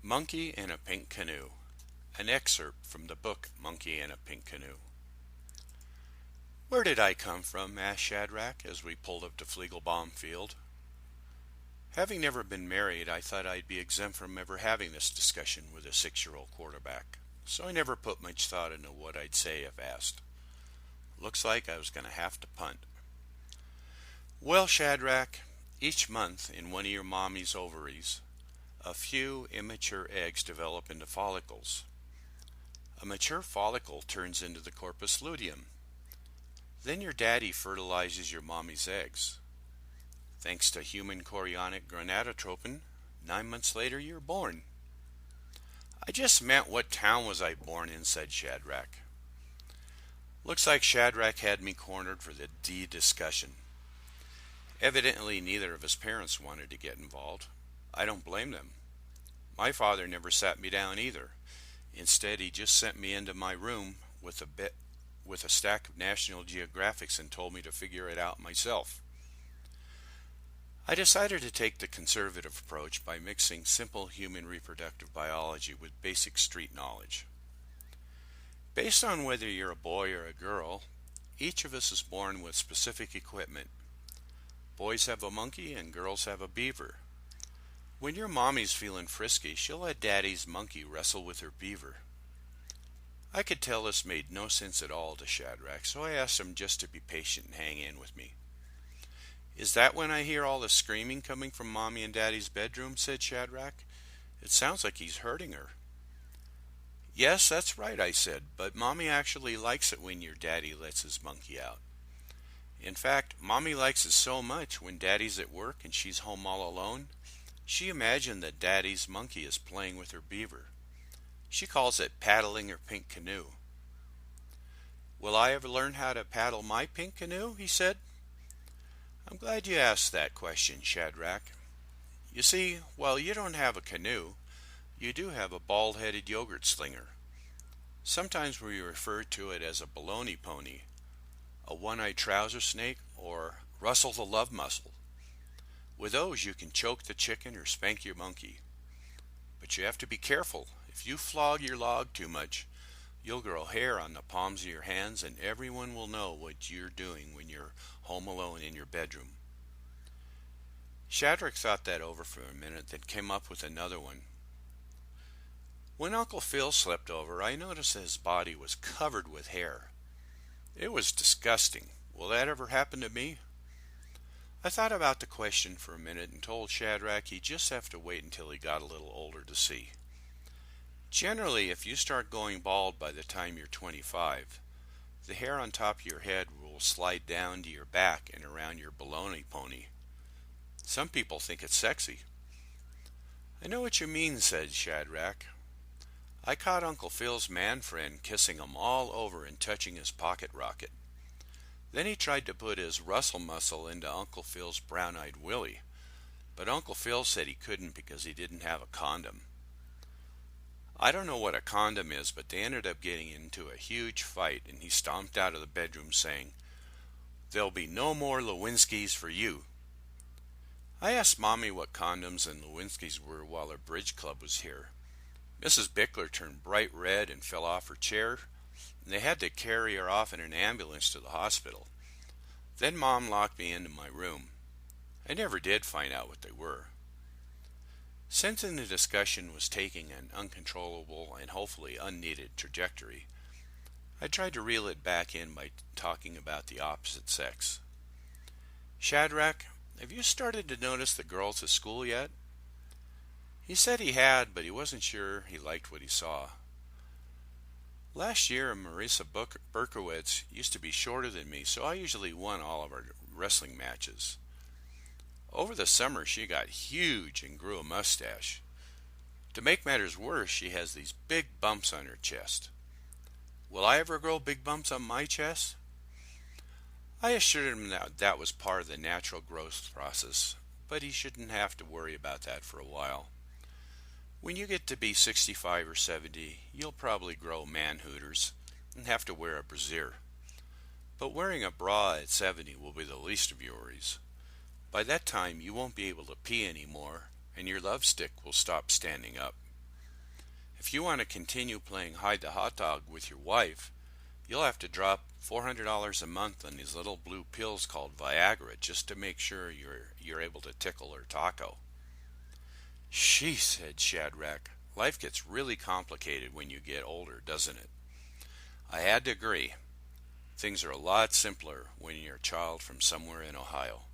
Monkey in a Pink Canoe. An excerpt from the book Monkey in a Pink Canoe. "Where did I come from?" asked Shadrach as we pulled up to Flegelbaum Field. Having never been married, I thought I'd be exempt from ever having this discussion with a 6-year-old quarterback, so I never put much thought into what I'd say if asked. Looks like I was going to have to punt. "Well, Shadrach, each month in one of your mommy's ovaries, a few immature eggs develop into follicles. A mature follicle turns into the corpus luteum. Then your daddy fertilizes your mommy's eggs. Thanks to human chorionic gonadotropin, 9 months later you're born." "I just meant what town was I born in," said Shadrach. Looks like Shadrach had me cornered for the D discussion. Evidently neither of his parents wanted to get involved. I don't blame them. My father never sat me down either. Instead, he just sent me into my room with a stack of National Geographics and told me to figure it out myself. I decided to take the conservative approach by mixing simple human reproductive biology with basic street knowledge. Based on whether you're a boy or a girl, each of us is born with specific equipment. Boys have a monkey and girls have a beaver. When your mommy's feeling frisky, she'll let daddy's monkey wrestle with her beaver. I could tell this made no sense at all to Shadrach, so I asked him just to be patient and hang in with me. "Is that when I hear all the screaming coming from mommy and daddy's bedroom?" said Shadrach. "It sounds like he's hurting her." "Yes, that's right," I said, "but mommy actually likes it when your daddy lets his monkey out. In fact, mommy likes it so much when daddy's at work and she's home all alone, she imagined that daddy's monkey is playing with her beaver. She calls it paddling her pink canoe." "Will I ever learn how to paddle my pink canoe?" he said. "I'm glad you asked that question, Shadrach. You see, while you don't have a canoe, you do have a bald-headed yogurt slinger. Sometimes we refer to it as a baloney pony, a one-eyed trouser snake, or Russell the Love Mussel. With those you can choke the chicken or spank your monkey. But you have to be careful. If you flog your log too much, you'll grow hair on the palms of your hands and everyone will know what you're doing when you're home alone in your bedroom." Shadrach thought that over for a minute, then came up with another one. "When Uncle Phil slept over, I noticed that his body was covered with hair. It was disgusting. Will that ever happen to me?" I thought about the question for a minute and told Shadrach he'd just have to wait until he got a little older to see. Generally, if you start going bald by the time you're 25, the hair on top of your head will slide down to your back and around your baloney pony. Some people think it's sexy. "I know what you mean," said Shadrach. "I caught Uncle Phil's man friend kissing him all over and touching his pocket rocket. Then he tried to put his Russell muscle into Uncle Phil's brown-eyed Willie, but Uncle Phil said he couldn't because he didn't have a condom. I don't know what a condom is, but they ended up getting into a huge fight, and he stomped out of the bedroom saying, 'There'll be no more Lewinsky's for you.' I asked Mommy what condoms and Lewinsky's were while our bridge club was here. Mrs. Bickler turned bright red and fell off her chair, and they had to carry her off in an ambulance to the hospital. Then Mom locked me into my room. I never did find out what they were." Sensing the discussion was taking an uncontrollable and hopefully unneeded trajectory, I tried to reel it back in by talking about the opposite sex. "Shadrach, have you started to notice the girls at school yet?" He said he had, but he wasn't sure he liked what he saw. "Last year, Marisa Berkowitz used to be shorter than me, so I usually won all of our wrestling matches. Over the summer, she got huge and grew a mustache. To make matters worse, she has these big bumps on her chest. Will I ever grow big bumps on my chest?" I assured him that that was part of the natural growth process, but he shouldn't have to worry about that for a while. When you get to be 65 or 70, you'll probably grow man hooters and have to wear a brassiere. But wearing a bra at 70 will be the least of your worries. By that time, you won't be able to pee anymore, and your love stick will stop standing up. If you want to continue playing hide the hot dog with your wife, you'll have to drop $400 a month on these little blue pills called Viagra just to make sure you're able to tickle her taco." "She," said Shadrach, "life gets really complicated when you get older, doesn't it?" I had to agree. Things are a lot simpler when you're a child from somewhere in Ohio.